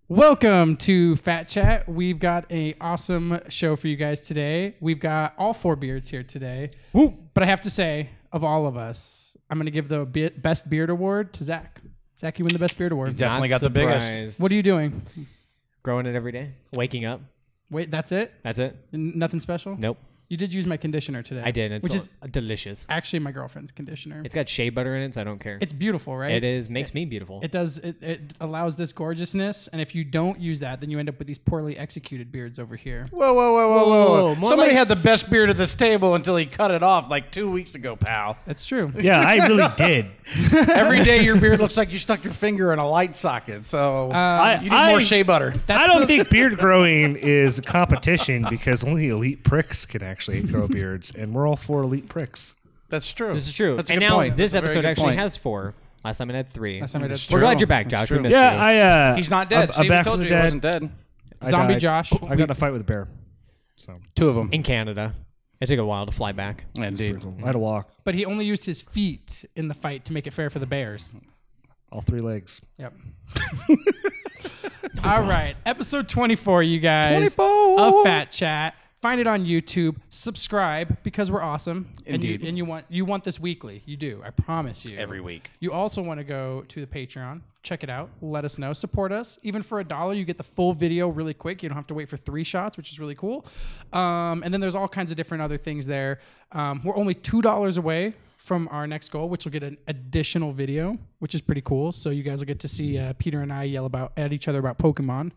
Welcome to Phatt Chat. We've got an awesome show for you guys today. We've got all four beards here today. Woo. But I have to say, of all of us, I'm going to give the best beard award to Zach. Zach, you win the best beard award. You definitely got the biggest. What are you doing? Growing it every day. Waking up. Wait, that's it? That's it. Nothing special? Nope. You did use my conditioner today. I did. Which is delicious. actually my girlfriend's conditioner. It's got shea butter in it, so I don't care. It's beautiful, right? It is. Makes me beautiful. It does. It allows this gorgeousness, and if you don't use that, then you end up with these poorly executed beards over here. Whoa. Somebody had the best beard at this table until he cut it off like 2 weeks ago, pal. That's true. Yeah, I really did. Every day your beard looks like you stuck your finger in a light socket, so you need more shea butter. I don't think beard growing is a competition because only elite pricks can actually grow beards, and we're all four elite pricks. That's true. This is true. That's a and good now point. this That's a very episode good actually point. has 4. Last time it had 3. We're glad you're back, Josh. We missed you. Yeah, He's not dead. I'm Steve back told from you the he dead. wasn't dead. Zombie died. Josh. I got in a fight with a bear. So 2 of them. In Canada. It took a while to fly back. Indeed. I had to walk But he only used his feet in the fight to make it fair for the Bears. all 3 legs. Yep. All right. Episode 24, you guys. 24. Of Phatt Chat. Find it on YouTube. Subscribe because we're awesome. Indeed. And you want this weekly. You do. I promise you. Every week. You also want to go to the Patreon. Check it out. Let us know. Support us. Even for $1, you get the full video really quick. You don't have to wait for 3 shots, which is really cool. And then there's all kinds of different other things there. We're only $2 away from our next goal, which will get an additional video, which is pretty cool. So you guys will get to see Peter and I yell at each other about Pokemon.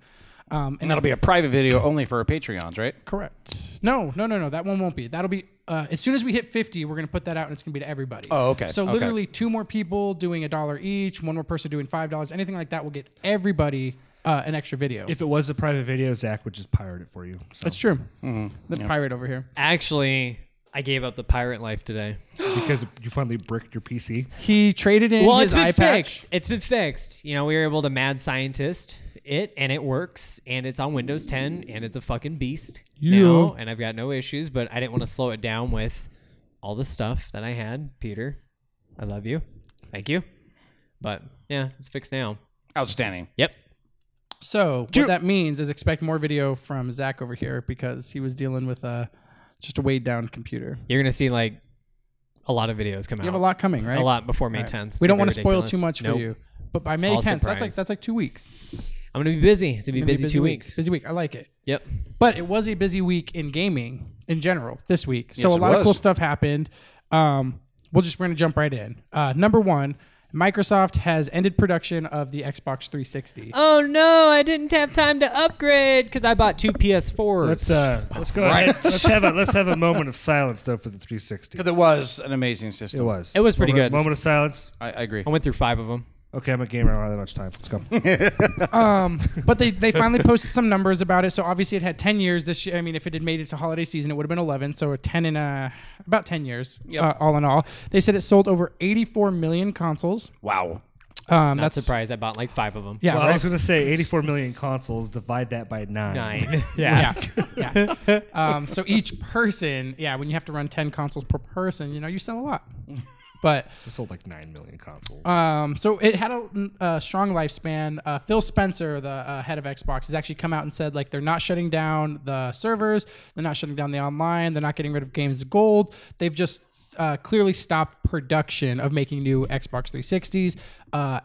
And that'll be a private video only for our Patreons, right? Correct. No. That one won't be. That'll be as soon as we hit 50, we're gonna put that out, and it's gonna be to everybody. Oh, okay. So literally 2 more people doing $1 each, 1 more person doing $5, anything like that will get everybody an extra video. If it was a private video, Zach would just pirate it for you. So. That's true. The pirate over here. Actually, I gave up the pirate life today. Because you finally bricked your PC. He traded in his It's been iPad. fixed. It's been fixed. You know, we were able to mad scientist it, and it works, and it's on Windows 10, and it's a fucking beast now, and I've got no issues, but I didn't want to slow it down with all the stuff that I had. Peter, I love you. Thank you. But, yeah, it's fixed now. Outstanding. Yep. So what that means is expect more video from Zach over here because he was dealing with just a weighed down computer. You're going to see, like, a lot of videos come out. You have a lot coming, right? A lot before May All right. 10th. We don't want It's to gonna spoil be too much for you. But by May All 10th, surprise. that's like 2 weeks. I'm going to be busy. It's going to be Gonna busy 2 weeks. Busy week. I like it. Yep. But it was a busy week in gaming in general this week. So Yes, a lot of was. cool stuff happened. We're going to jump right in. Number 1, Microsoft has ended production of the Xbox 360. Oh, no, I didn't have time to upgrade because I bought 2 PS4s. Let's go ahead. Let's have a moment of silence though for the 360. Because it was an amazing system. It was. It was pretty good. Moment of silence. I agree. I went through 5 of them. Okay, I'm a gamer. I don't have that much time. Let's go. But they finally posted some numbers about it. So obviously it had 10 years this year. I mean, if it had made it to holiday season, it would have been 11. So about 10 years, all in all. They said it sold over 84 million consoles. Wow. Not surprised. I bought like 5 of them. Yeah, well, right? I was going to say 84 million consoles. Divide that by 9. 9. Yeah. So each person, when you have to run 10 consoles per person, you sell a lot. But It sold like 9 million consoles. so it had a strong lifespan. Phil Spencer, the head of Xbox, has actually come out and said like they're not shutting down the servers, they're not shutting down the online, they're not getting rid of games of gold. They've just clearly stopped production of making new Xbox 360s.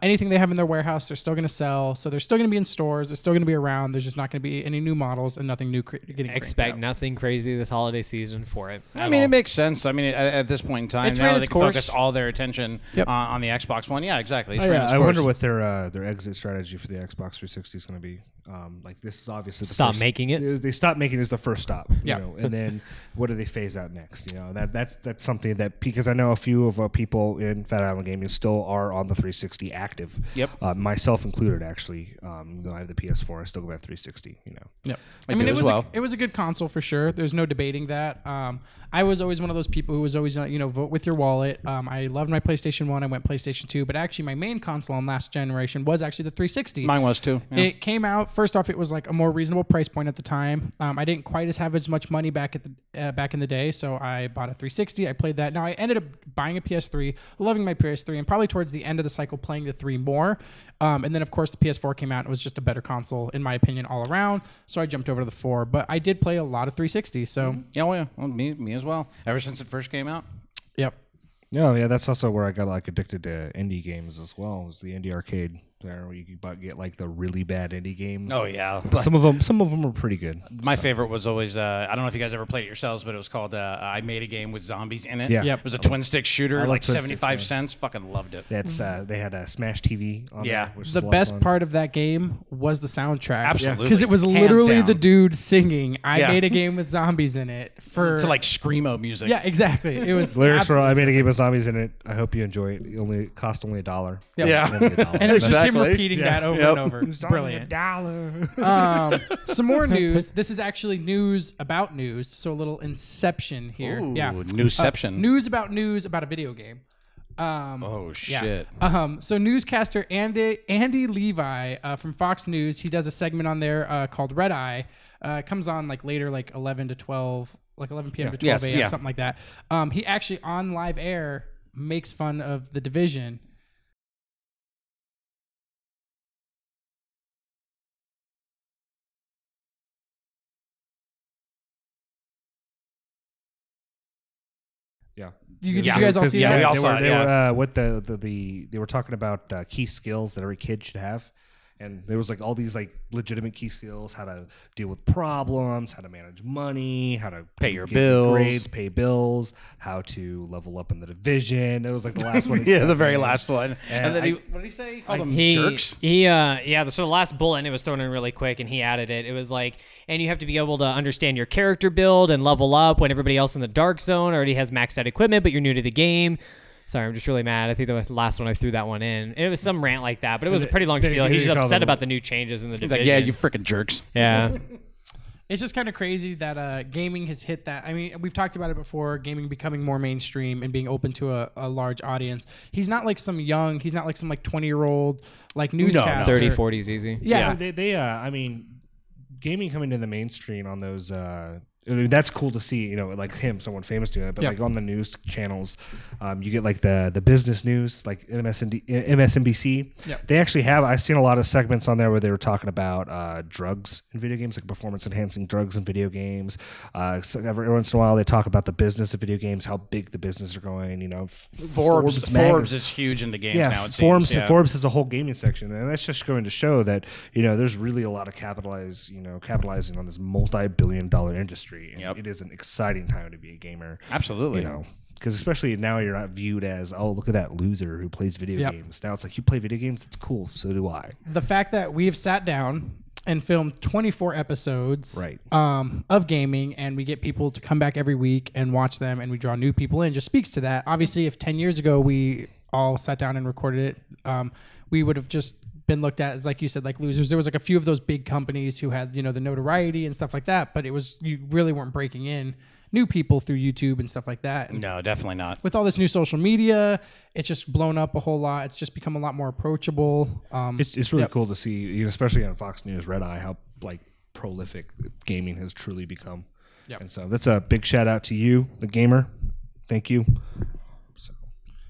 Anything they have in their warehouse, they're still going to sell. So they're still going to be in stores. They're still going to be around. There's just not going to be any new models and nothing new getting Expect nothing crazy this holiday season for it. I mean, it makes sense. I mean, at this point in time, It's now ran they its can course. focus all their attention on the Xbox One. Yeah, exactly. It's ran its I course. wonder what their exit strategy for the Xbox 360 is going to be. Like this is obviously the Stop making it. They stopped making it as the first stop. Yeah. You know, and then what do they phase out next? You know, that's something that, because I know a few of people in Fat Island Gaming still are on the 360 active. Yep. Myself included, actually. Though I have the PS4, I still go back 360. You know. Yep. I I mean, do as well. it was a good console for sure. There's no debating that. I was always one of those people who was always, vote with your wallet. I loved my PlayStation 1. I went PlayStation 2. But actually, my main console on last generation was actually the 360. Mine was too. Yeah. It came out, first off, it was like a more reasonable price point at the time. I didn't quite have as much money back in the day, so I bought a 360. I played that. Now, I ended up buying a PS3, loving my PS3, and probably towards the end of the cycle playing the 3 more. And then, of course, the PS4 came out, and it was just a better console, in my opinion, all around. So I jumped over to the 4. But I did play a lot of 360, so... Yeah, well, me as well. Ever since it first came out. Yep. Oh yeah, that's also where I got like addicted to indie games as well. Was the indie arcade there, where you could get like the really bad indie games. Oh yeah, some of them were pretty good. My favorite was always I don't know if you guys ever played it yourselves, but it was called I Made a Game with Zombies in it. Yeah. Yep. It was a twin stick shooter, I like like twin sticks, 75 yeah. cents. Fucking loved it. That's they had a Smash TV on Yeah. there, which is The a lot of best fun. part of that game was the soundtrack. Absolutely. Because it was Hands literally down. the dude singing, I Yeah. made a game with zombies in it. To like screamo music. Yeah, exactly. It was Lyrics were, I absolutely- made a game with zombies in it. I hope you enjoy it. It cost only $1. Yeah. Only $1. And it was just him Exactly. repeating Yeah. that over Yep. and over. Brilliant. $1. Some more news. This is actually news about news. So a little inception here. Ooh, yeah. newsception. News about a video game. Oh Yeah. shit. So newscaster Andy Levi from Fox News, he does a segment on there called Red Eye. It comes on like later, like 11 to 12, like 11 p.m. to 12 Yes, a.m., yeah. something like that. He actually on live air makes fun of The Division. Yeah. Did you guys all see Yeah, that? we all they saw were, it, they yeah. were, they were talking about key skills that every kid should have. And there was like all these like legitimate key skills: how to deal with problems, how to manage money, how to Pay your get bills. grades, pay bills, how to level up in the division. It was like the last one. he Yeah, said, the very man. last one. And then what did he say? He called them jerks. So the last bullet, it was thrown in really quick, and he added it. It was like, and you have to be able to understand your character build and level up when everybody else in the dark zone already has maxed out equipment, but you're new to the game. Sorry, I'm just really mad. I think the last one I threw that one in. It was some rant like that, but it was a pretty long spiel. He's just upset about the new changes in the division. Like, yeah, you freaking jerks. Yeah. It's just kind of crazy that gaming has hit that. I mean, we've talked about it before, gaming becoming more mainstream and being open to a large audience. He's not like some 20-year-old like newscaster. 30, 40s easy. Yeah. I mean, gaming coming to the mainstream on those. I mean, that's cool to see, like him, someone famous doing it. But like on the news channels, you get like the business news, like MSNBC. Yep. They actually have. I've seen a lot of segments on there where they were talking about drugs in video games, like performance enhancing drugs in video games. So every once in a while, they talk about the business of video games, how big the business are going. Forbes is huge into games now. It Forbes seems. Yeah. Forbes has a whole gaming section, and that's just going to show that there's really a lot of capitalizing on this multi-billion-dollar industry. And it is an exciting time to be a gamer. Absolutely. Because especially now you're not viewed as, oh, look at that loser who plays video games. Now it's like, you play video games? That's cool. So do I. The fact that we've sat down and filmed 24 episodes of gaming, and we get people to come back every week and watch them, and we draw new people in, just speaks to that. Obviously, if 10 years ago we all sat down and recorded it, we would have just been looked at as, like you said, like losers. There was like a few of those big companies who had, the notoriety and stuff like that, but you really weren't breaking in new people through YouTube and stuff like that. And No, definitely not. with all this new social media, it's just blown up a whole lot. It's just become a lot more approachable. It's really cool to see, especially on Fox News Red Eye, how like prolific gaming has truly become. Yep. And so that's a big shout out to you, the gamer. Thank you.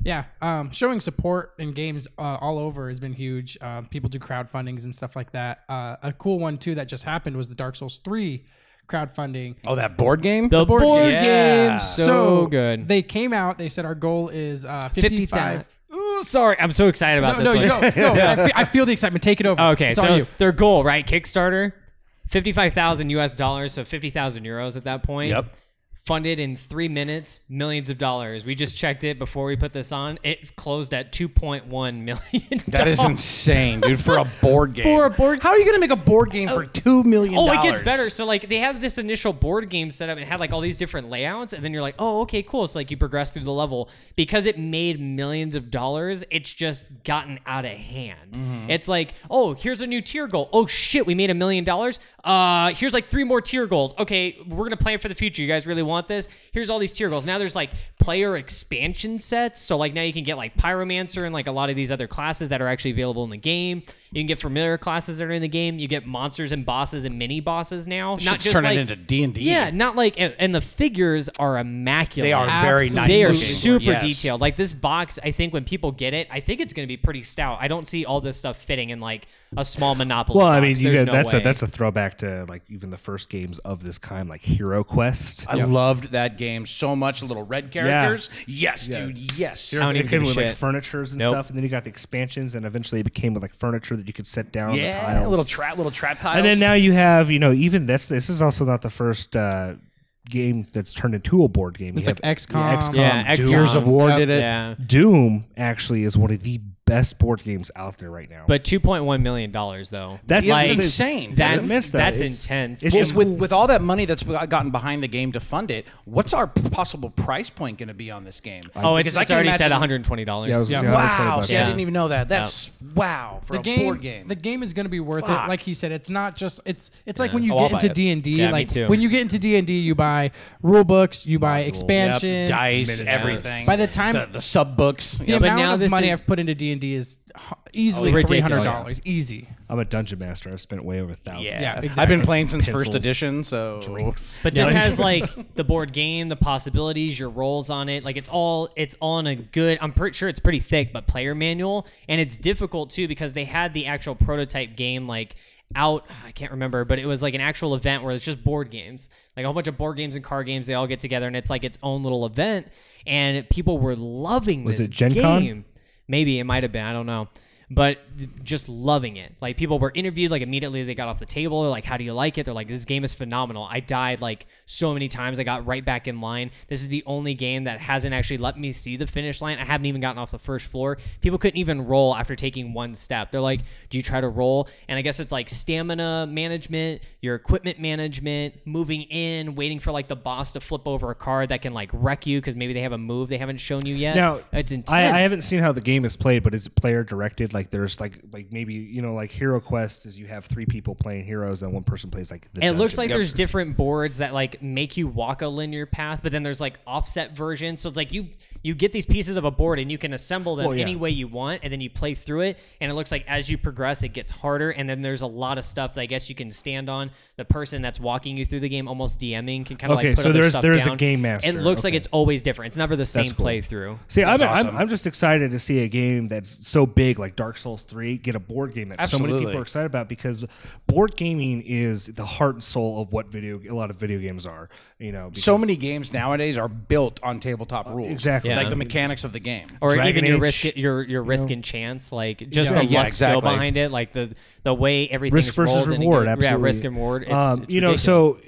Yeah, showing support in games all over has been huge. People do crowdfundings and stuff like that. A cool one too that just happened was the Dark Souls 3 crowdfunding. Oh, that board game? The board Yeah. game, so good. They came out. They said our goal is 55. Ooh, sorry. I'm so excited about No, this no, one. go. I feel the excitement. Take it over. Okay, It's on so you. their goal, right? Kickstarter, $55,000 US, so 50,000 euros at that point. Yep. funded in 3 minutes, millions of dollars. We just checked it before we put this on. It closed at $2.1 million. That is insane, dude, for a board game. How are you going to make a board game for $2 million? Oh, it gets better. So, like, they have this initial board game set up and it had, like, all these different layouts. And then you're like, oh, okay, cool. So, like, you progress through the level. Because it made millions of dollars, it's just gotten out of hand. It's like, oh, here's a new tier goal. Oh, shit, we made $1 million. Here's, like, 3 more tier goals. Okay, we're going to plan for the future. You guys really want this? Here's all these tier goals. Now there's like player expansion sets. So like now you can get like Pyromancer and like a lot of these other classes that are actually available in the game. You can get familiar classes that are in the game. You get monsters and bosses and mini bosses now. Not just turning into D&D. Yeah, not like, and the figures are immaculate. They are very nice. They are looking. super detailed. Like this box, I think when people get it, I think it's going to be pretty stout. I don't see all this stuff fitting in like a small Monopoly box. Well, I mean, There's that's a throwback to like even the first games of this kind, like Hero Quest. I loved that game so much. Little red characters. Yes, dude. Yes. It came with like furnitures and stuff, and then you got the expansions, and eventually it became with like furniture that you could set down. Yeah, on the tiles. little trap tiles. And then now you have, even this is also not the first game that's turned into a board game. It's you like have XCOM. Yeah, Doom. Gears of War did it. Yeah. Doom actually is one of the best board games out there right now. But $2.1 million though. That's like, insane. That's It's intense. It's just with all that money that's gotten behind the game to fund it, what's our possible price point going to be on this game? It's already said $120. Yeah, Wow. $120. See, I didn't even know that. That's wow for a board game. The game is going to be worth it. Like he said, it's not just it's like when you I'll get buy into it. D&D. Yeah, me like too. when you get into D&D, you buy rule books, you buy expansion, dice, everything. By the time the sub books, the amount of money I've put into D&D is easily $300. Easy. I'm a dungeon master. I've spent way over $1,000. Yeah, exactly. I've been playing since Pencils, first edition, so But this has like the board game, the possibilities, your roles on it. Like it's all in a good. I'm pretty sure it's pretty thick, but player manual, and it's difficult too because they had the actual prototype game like out. I can't remember, but it was like an actual event where it's just board games, like a whole bunch of board games and card games. They all get together, and it's like its own little event, and people were loving this Was it Gen game. Con? Maybe it might have been. I don't know. But just loving it. Like people were interviewed, like immediately they got off the table. They're like, how do you like it? They're like, this game is phenomenal. I died like so many times. I got right back in line. This is the only game that hasn't actually let me see the finish line. I haven't even gotten off the first floor. People couldn't even roll after taking one step. They're like, do you try to roll? And I guess it's like stamina management, your equipment management, moving in, waiting for like the boss to flip over a card that can like wreck you because maybe they have a move they haven't shown you yet. Now, it's intense. I haven't seen how the game is played, but is it player directed? Like there's like maybe like Hero Quest is you have 3 people playing heroes and one person plays like the it looks like dungeon. there's different boards that like make you walk a linear path, but then there's like offset versions. So it's like you get these pieces of a board and you can assemble them any way you want, and then you play through it. And it looks like as you progress, it gets harder. And then there's a lot of stuff that I guess you can stand on. The person that's walking you through the game, almost DMing, can kind of like put other stuff there's down. a game master. It looks like it's always different. It's never the same cool. playthrough. See, awesome. I'm just excited to see a game that's so big like Dark Souls 3 get a board game that so many people are excited about, because board gaming is the heart and soul of what a lot of video games are. So many games nowadays are built on tabletop rules. Exactly. Like the mechanics of the game. Or Dragon even Age, your risk and chance, like just the luck exactly. skill behind it, like the way everything risk is versus rolled reward. Yeah, Absolutely. risk and reward. It's ridiculous. So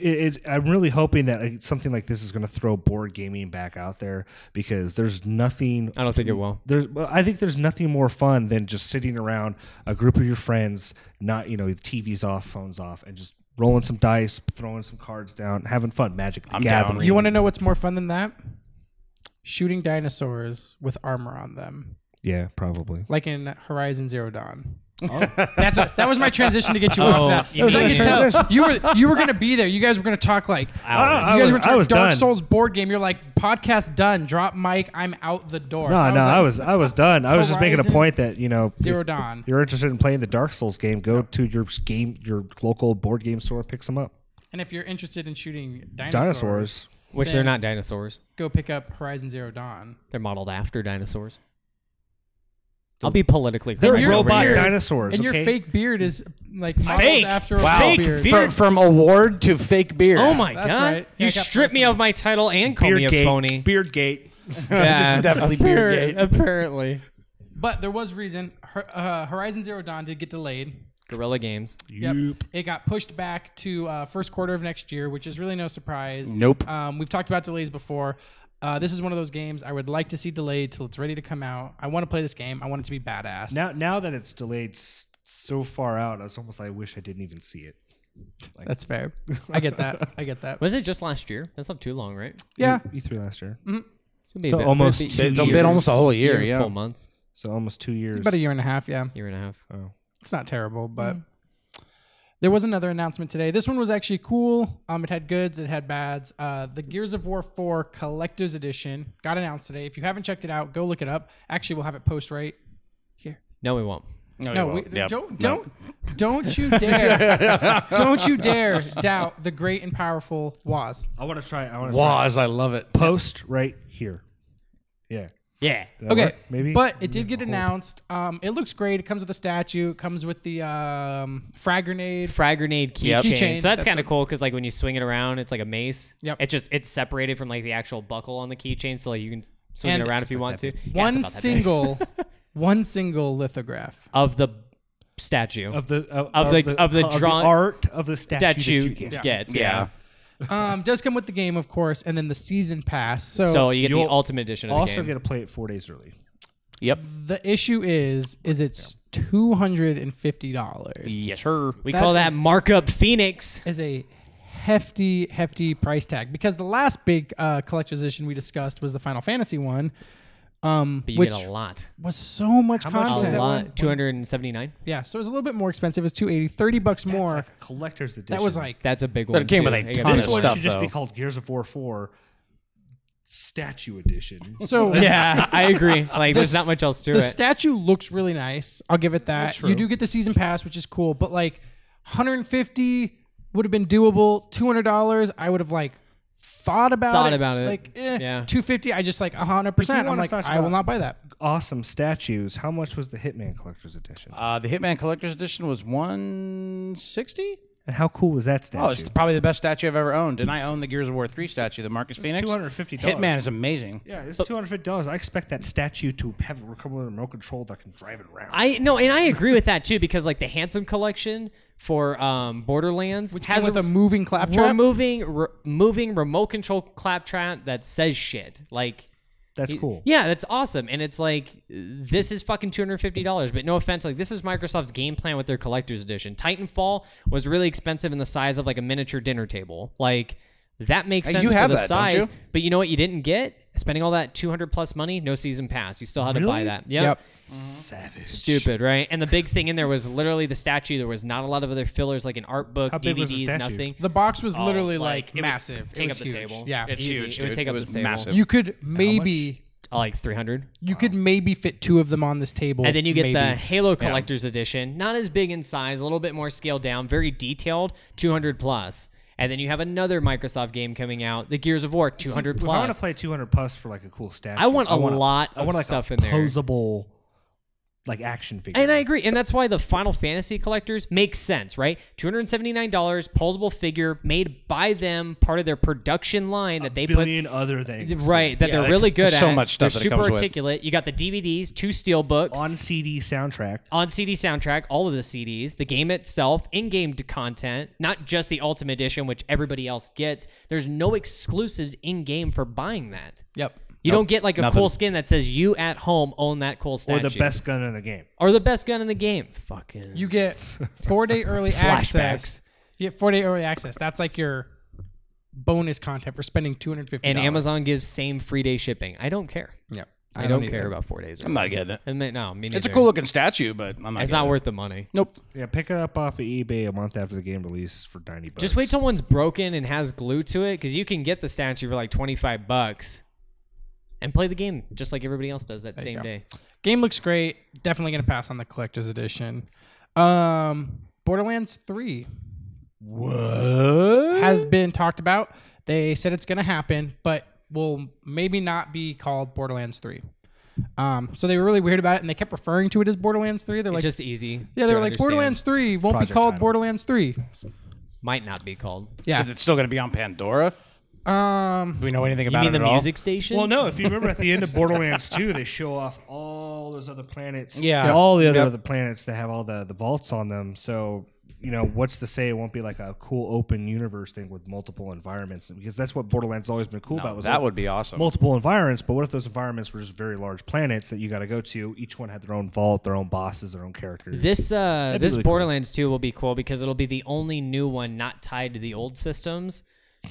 I'm really hoping that something like this is going to throw board gaming back out there, because there's nothing. I don't think it will. I think there's nothing more fun than just sitting around a group of your friends, not TVs off, phones off, and just rolling some dice, throwing some cards down, having fun. Magic the Gathering. You want to know what's more fun than that? Shooting dinosaurs with armor on them. Yeah, probably. Like in Horizon Zero Dawn. Oh. That was my transition to get you listening to that. You I mean- could tell you were gonna be there. You guys were gonna talk like Hours. you guys were talking was Dark done. Souls board game. You're like, podcast done. Drop mic. I'm out the door. No, So I was done. I was just making a Horizon point that Zero if Dawn. you're interested in playing the Dark Souls game, go to your local board game store, pick some up. And if you're interested in shooting Dinosaurs. Which they're not dinosaurs. go pick up Horizon Zero Dawn. They're modeled after dinosaurs. I'll be politically They're correct. your over robot here. dinosaurs. And okay? your fake beard is like modeled Fake? after a Wow. fake Fake beard. beard. From award to fake beard. Oh my That's god! right. You Yeah, I got stripped me personal. of my title and called me a phony. Beardgate. This is definitely Beardgate. Apparently. But there was reason. Horizon Zero Dawn did get delayed. Guerrilla Games. Yep. It got pushed back to first quarter of next year, which is really no surprise. Nope. We've talked about delays before. This is one of those games I would like to see delayed till it's ready to come out. I want to play this game. I want it to be badass. Now that it's delayed so far out, it's almost I wish I didn't even see it. Like, that's fair. I get that. I get that. Was it just last year? That's not too long, right? Yeah. E3 last year. Mm-hmm. So almost it's been almost a whole year. Yeah. Full months. So almost 2 years. About a year and a half. Yeah. Year and a half. Oh. It's not terrible, but there was another announcement today. This one was actually cool. It had goods, it had bads. The Gears of War 4 Collector's Edition got announced today. If you haven't checked it out, go look it up. Actually, we'll have it post right here. No, we won't. No, don't you dare, don't you dare doubt the great and powerful Waz. I want to try. Waz, I love it. Post right here. Yeah. Yeah. Okay, work? Maybe. but it did get announced. It looks great. It comes with a statue. It comes with the frag grenade keychain. Keychain. So that's kind of cool because like when you swing it around, it's like a mace. Yep. It's separated from like the actual buckle on the keychain, so like you can swing it around if you want to. One single lithograph of the statue of the art of the statue that you get. Yeah. Does come with the game, of course, and then the season pass. So you get the ultimate edition of the game. Also get to play it 4 days early. Yep. The issue is it's $250. Yes, sir. We call that markup Phoenix. Is a hefty price tag because the last big collector's edition we discussed was the Final Fantasy one. But you which get a lot. was so much content. A lot. 279. Yeah, so it was a little bit more expensive. It was $280, $30 more. Like a collector's edition. That was like That's a big But one. it came too. with a You ton got of this one stuff, should just be though. called Gears of War 4 Statue Edition. so. Yeah, I agree. Like there's not much else to The it. statue looks really nice. I'll give it that. True. You do get the season pass, which is cool. But like, $150 would have been doable. $200, I would have like thought about it. Like, Yeah. $250, I just like 100%. I'm like, I will not buy that. Awesome statues. How much was the Hitman Collector's Edition? The Hitman Collector's Edition was $160. And how cool was that statue? Oh, it's probably the best statue I've ever owned. And I own the Gears of War 3 statue, the Marcus Phoenix. $250. Hitman is amazing. Yeah, it's $250. I expect that statue to have a remote control that can drive it around. And I agree with that too because like the Handsome collection for Borderlands Which has with a moving claptrap. moving remote control claptrap that says shit. Like That's cool. Yeah, that's awesome. And it's like this is fucking $250. But no offense, like this is Microsoft's game plan with their collector's edition. Titanfall was really expensive in the size of like a miniature dinner table. Like that makes sense for the size. don't you? But you know what you didn't get? Spending all that 200 plus money, no season pass. You still had to buy that. Yep. Savage. Stupid, right? And the big thing in there was literally the statue. There was not a lot of other fillers like an art book, How big was the DVDs, statue? nothing. The box was literally like, like it would massive. take It up was the huge. table. Yeah. It's Easy. huge, It would dude. take It up was this table. massive. You could maybe Like 300. you could maybe fit 2 of them on this table. And then you get maybe. the Halo Collector's Edition, not as big in size, a little bit more scaled down, very detailed, 200 plus. And then you have another Microsoft game coming out, the Gears of War, 200 If I want plus. to play 200 plus for like a cool statue, I want a lot I of want like stuff a in there. posable like action figure. And I agree. And that's why the Final Fantasy collectors makes sense, right? $279, posable figure made by them, part of their production line that they billion other things. Right, that they're really good there's at. so much stuff They're that it super comes with. articulate. You got the DVDs, 2 steel books. On CD soundtrack. On CD soundtrack, all of the CDs, the game itself, in-game content, not just the Ultimate Edition, which everybody else gets. There's no exclusives in-game for buying that. Yep. You don't get like a cool skin that says you at home own that cool statue. Or the best gun in the game. Or the best gun in the game. Fucking. You get 4-day early Flashbacks. access. You get 4-day early access. That's like your bonus content for spending $250. And Amazon gives same free day shipping. I don't care. Yep. I don't care about 4 days. I'm not getting it. And no, me neither. It's a cool looking statue, but I'm not. It's getting not it. worth the money. Nope. Yeah, pick it up off of eBay a month after the game release for $90. Just wait till one's broken and has glue to it, because you can get the statue for like $25 and play the game just like everybody else does that same day. Game looks great. Definitely going to pass on the collector's edition. Borderlands 3 has been talked about. They said it's going to happen, but will maybe not be called Borderlands 3. So they were really weird about it, and they kept referring to it as Borderlands 3. They're It's like, just easy. yeah, they to were like, understand. Borderlands 3 won't be Project called title. Borderlands 3. Might not be called. Yeah. Is it still going to be on Pandora? Do we know anything You about mean it the at all? music station? Well, no. If you remember at the end of Borderlands 2, they show off all all those other planets. Yeah. All the other planets that have all the vaults on them. So, what's to say it won't be like a cool open universe thing with multiple environments? Because that's what Borderlands has always been cool about. That would be awesome. Multiple environments, but what if those environments were just very large planets that you got to go to? Each one had their own vault, their own bosses, their own characters. This really Borderlands 2 will be cool because it'll be the only new one not tied to the old systems.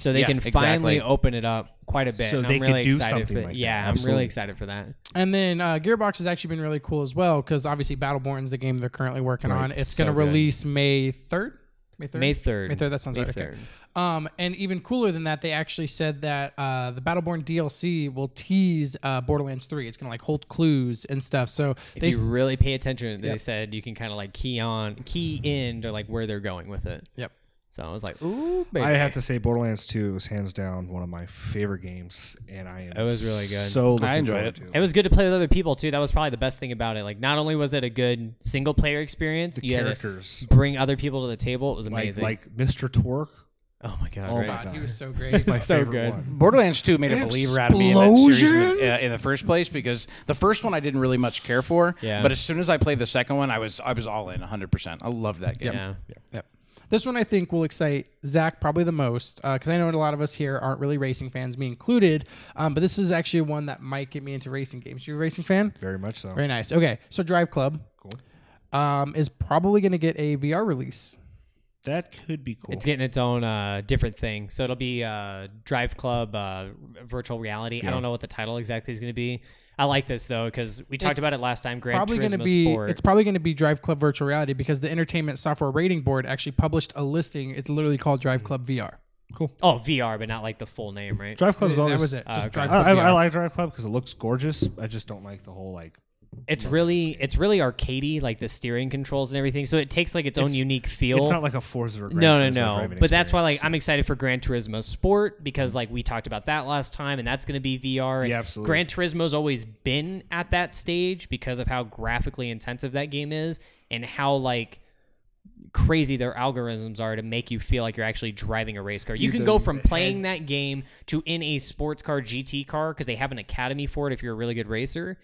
So they can finally open it up quite a bit. So and they I'm really could do excited something for like Yeah, that. I'm Absolutely. really excited for that. And then Gearbox has actually been really cool as well because obviously Battleborn's the game they're currently working on. It's going to release May 3rd. May 3rd. May 3rd, that sounds right. 3rd. Okay. And even cooler than that, they actually said that the Battleborn DLC will tease Borderlands 3. It's going to like hold clues and stuff. So if you really pay attention, they said you can kind of like key in to like where they're going with it. Yep. So I was like, ooh, baby. I have to say, Borderlands 2 was hands down one of my favorite games, and It was really good. So I enjoyed forward it. to It was good to play with other people too. That was probably the best thing about it. Like, not only was it a good single player experience, The you had characters, to bring other people to the table. It was amazing. like Mr. Torque. oh my god, Oh right? my God, God. he was so great. My so favorite good. one. Borderlands 2 made a believer out of me in that series Explosions? in the first place because the first one I didn't really much care for. Yeah. But as soon as I played the second one, I was all in 100%. I loved that game. Yeah. Yep. This one I think will excite Zach probably the most because I know a lot of us here aren't really racing fans, me included. But this is actually one that might get me into racing games. You a racing fan? Very much so. Very nice. Okay, so Drive Club is probably going to get a VR release. That could be cool. It's getting its own different thing. So it'll be Drive Club virtual reality. I don't know what the title exactly is going to be. I like this though because we talked about it last time. Gran Turismo Sport. It's probably going to be Drive Club Virtual Reality because the Entertainment Software Rating Board actually published a listing. It's literally called Drive Club VR. Cool. Oh, VR, but not like the full name, right? Drive Club is always. That was it. Just okay. Drive Club I VR. like Drive Club because it looks gorgeous. I just don't like the whole like. It's really arcadey, like the steering controls and everything. So it takes like its own unique feel. It's not like a Forza or Gran No. Turismo driving But that's why experience. like I'm excited for Gran Turismo Sport because like we talked about that last time, and that's going to be VR. Yeah, absolutely. Gran Turismo's always been at that stage because of how graphically intensive that game is and how like crazy their algorithms are to make you feel like you're actually driving a race car. You can go from playing that game to in a sports car GT car because they have an academy for it if you're a really good racer.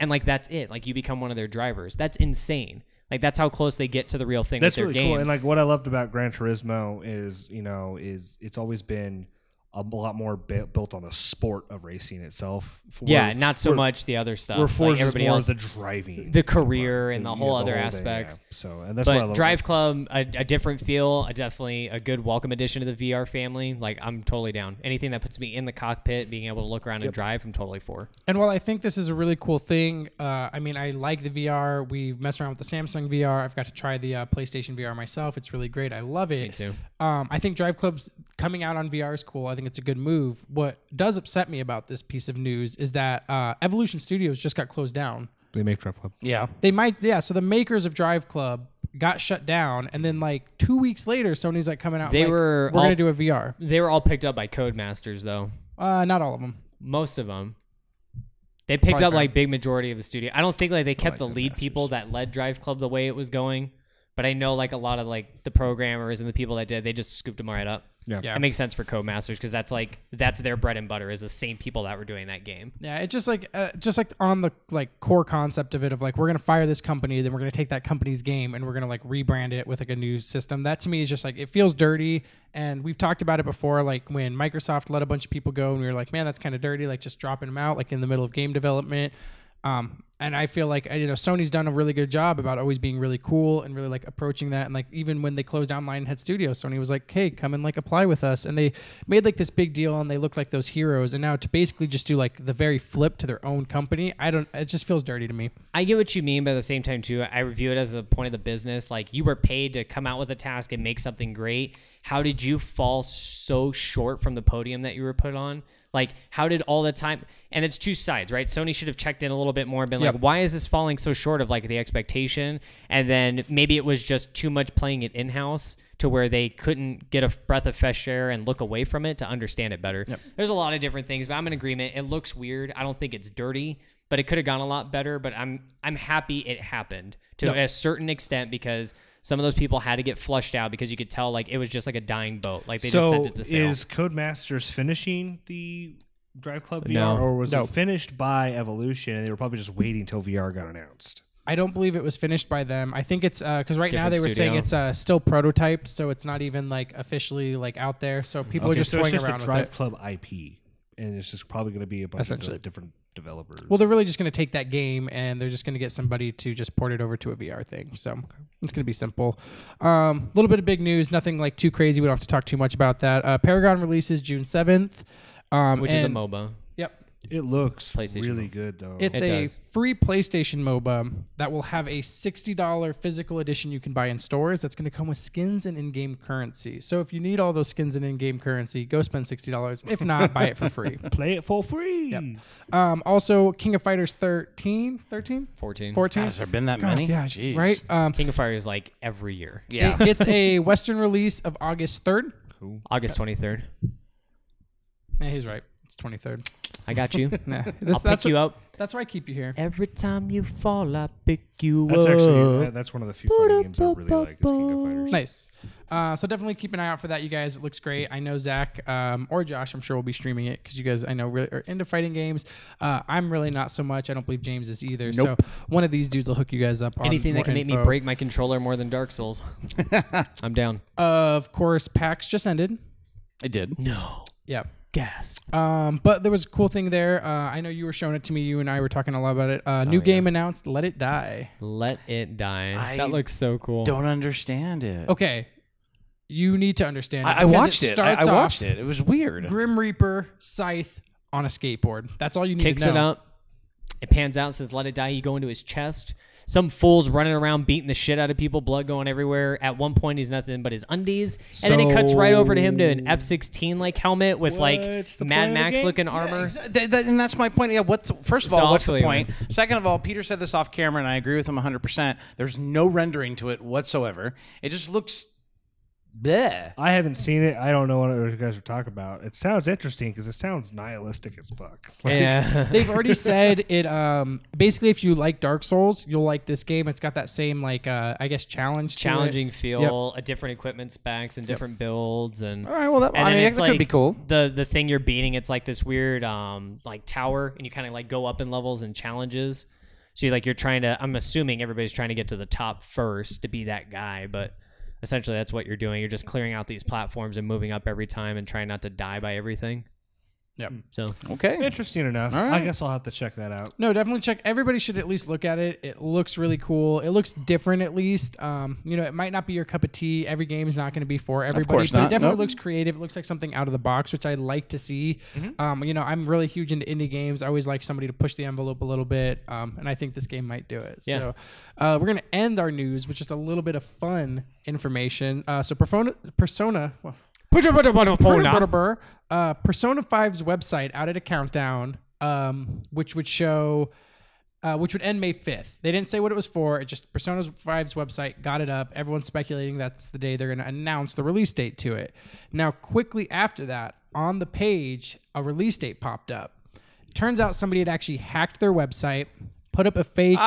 And like that's it. Like you become one of their drivers. That's insane. Like that's how close they get to the real thing That's with their really games. cool. And like what I loved about Gran Turismo is it's always been a lot more built on the sport of racing itself. Not so much the other stuff. Where Forza everybody more else, the driving, the career, and the whole other thing, aspects. yeah. So, and that's what I But love. Drive Club, a different feel, definitely a good welcome addition to the VR family. Like I'm totally down. Anything that puts me in the cockpit, being able to look around and drive, I'm totally for. And while I think this is a really cool thing, I mean, I like the VR. We've messed around with the Samsung VR. I've got to try the PlayStation VR myself. It's really great. I love it. Me too. I think Drive Club's coming out on VR is cool. I think it's a good move. What does upset me about this piece of news is that Evolution Studios just got closed down. They make Drive Club. Yeah. They might, yeah. So the makers of Drive Club got shut down, and then like 2 weeks later, Sony's like coming out. We're gonna do a VR. They were all picked up by Codemasters though. Not all of them. Most of them. They picked Probably up fair. like big majority of the studio. I don't think like they kept like the lead people that led Drive Club the way it was going. But I know like a lot of like the programmers and the people that did, they just scooped them right up. Yeah. It makes sense for Codemasters because that's their bread and butter is the same people that were doing that game. Yeah, it's just like on the like core concept of it of like we're gonna fire this company, then we're gonna take that company's game and we're gonna like rebrand it with like a new system. That to me is just like it feels dirty. And we've talked about it before, like when Microsoft let a bunch of people go and we were like, man, that's kind of dirty, like just dropping them out like in the middle of game development. And I feel like Sony's done a really good job about always being really cool and really like approaching that. And like even when they closed down Lionhead Studios, Sony was like, "Hey, come and like apply with us." And they made like this big deal and they looked like those heroes. And now to basically just do like the very flip to their own company, it just feels dirty to me. I get what you mean, but at the same time too, I review it as the point of the business. Like you were paid to come out with a task and make something great. How did you fall so short from the podium that you were put on? Like, how did all the time... And it's two sides, right? Sony should have checked in a little bit more and been like, why is this falling so short of, like, the expectation? And then maybe it was just too much playing it in-house to where they couldn't get a breath of fresh air and look away from it to understand it better. Yep. There's a lot of different things, but I'm in agreement. It looks weird. I don't think it's dirty, but it could have gone a lot better. But I'm happy it happened to a certain extent because... Some of those people had to get flushed out because you could tell like it was just like a dying boat. Like they just sent it to sail. Is Codemasters finishing the Drive Club VR, No. or was it finished by Evolution and they were probably just waiting until VR got announced? I don't believe it was finished by them. I think it's because right now Different they were saying studio. it's still prototyped, so it's not even like officially like out there. So people are just so toying it's just around a Drive with it. Club IP, and it's just probably going to be a bunch of Essentially. different developers. Well, they're really just going to take that game and they're just going to get somebody to just port it over to a VR thing. So it's going to be simple. A little bit of big news, nothing like too crazy. We don't have to talk too much about that. Paragon releases June 7th. Which is a MOBA. Yep. It looks PlayStation really MOBA. good, though. It's It a does. free PlayStation MOBA that will have a $60 physical edition you can buy in stores. That's going to come with skins and in-game currency. So if you need all those skins and in-game currency, go spend $60. If not, buy it for free. Play it for free. Yep. Also, King of Fighters 13? 14. 14? God, has there been that many? Yeah, Jeez. right? King of Fire is like every year. Yeah. It's a Western release of August 3rd. August 23rd. Yeah, he's right. It's 23rd. I got you. Nah, I'll pick you up. That's why I keep you here. Every time you fall, I pick you That's up. actually that's one of the few fighting games I really like. Is King of Fighters. Nice. So definitely keep an eye out for that, you guys. It looks great. I know Zach or Josh, I'm sure, will be streaming it because you guys, I know, really are into fighting games. I'm really not so much. I don't believe James is either. Nope. So one of these dudes will hook you guys up on Anything that more can make me info. break my controller more than Dark Souls. I'm down. Of course, PAX just ended. I did. No. Yep. Gas. But there was a cool thing there. I know you were showing it to me. You and I were talking a lot about it. New game announced, Let It Die. Let it die. I That looks so cool. Don't understand it. Okay. You need to understand it. I because watched it. I starts watched off it. It was weird. Grim Reaper, Scythe on a skateboard. That's all you need Kicks to know. it up. It pans out, says let it die. You go into his chest. Some fool's running around beating the shit out of people, blood going everywhere. At one point, he's nothing but his undies. And then it cuts right over to him to an F-16 like helmet with like Mad Max looking armor. And that's my point. Yeah. First of So all, what's the actually, point? Second of all, Peter said this off camera, and I agree with him 100%. There's no rendering to it whatsoever. It just looks bleh. I haven't seen it. I don't know what you guys are talking about. It sounds interesting because it sounds nihilistic as fuck. Yeah. They've already said it. Basically, if you like Dark Souls, you'll like this game. It's got that same like I guess Challenging feel, Yep. a different equipment specs and different builds and All right. Well, and then that it's could be cool. The thing you're beating, it's like this weird like tower, and you kind of like go up in levels and challenges. So you're trying to. I'm assuming everybody's trying to get to the top first to be that guy, but essentially that's what you're doing. You're just clearing out these platforms and moving up every time and trying not to die by everything. Yep. So Okay. Interesting enough. All right. I guess I'll have to check that out. No, definitely check. Everybody should at least look at it. It looks really cool. It looks different, at least. It might not be your cup of tea. Every game is not going to be for everybody. course but not. it definitely Nope. looks creative. It looks like something out of the box, which I like to see. I'm really huge into indie games. I always like somebody to push the envelope a little bit, and I think this game might do it. Yeah. So we're going to end our news with just a little bit of fun information. So Persona. Well, Persona 5's website out at a countdown, which would end May 5th. They didn't say what it was for. It just Persona 5's website got it up. Everyone's speculating that's the day they're going to announce the release date to it. Now, quickly after that, on the page, a release date popped up. Turns out somebody had actually hacked their website, put up a fake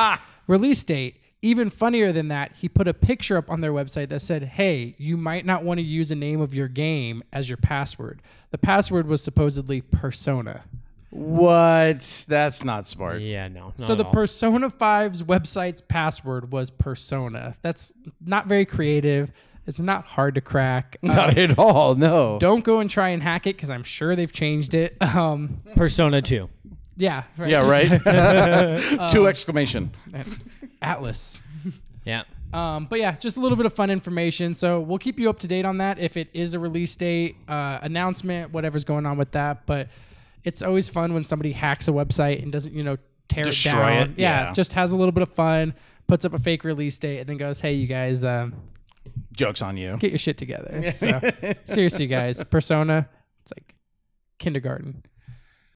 release date. Even funnier than that, he put a picture up on their website that said, hey, you might not want to use the name of your game as your password. The password was supposedly Persona. What? That's not smart. yeah, no. So the Persona 5's website's password was Persona. That's not very creative. It's not hard to crack. Not at all. No. Don't go and try and hack it because I'm sure they've changed it. Persona 2. Yeah. Right. Yeah. Right. 2 exclamation. Atlas. Yeah. But yeah, just a little bit of fun information. So we'll keep you up to date on that if it is a release date, announcement, whatever's going on with that. But it's always fun when somebody hacks a website and doesn't, tear Destroy it down. it. Yeah, Yeah. just has a little bit of fun, puts up a fake release date, and then goes, hey, you guys, Joke's on you. get your shit together. So seriously, guys, Persona, it's like kindergarten.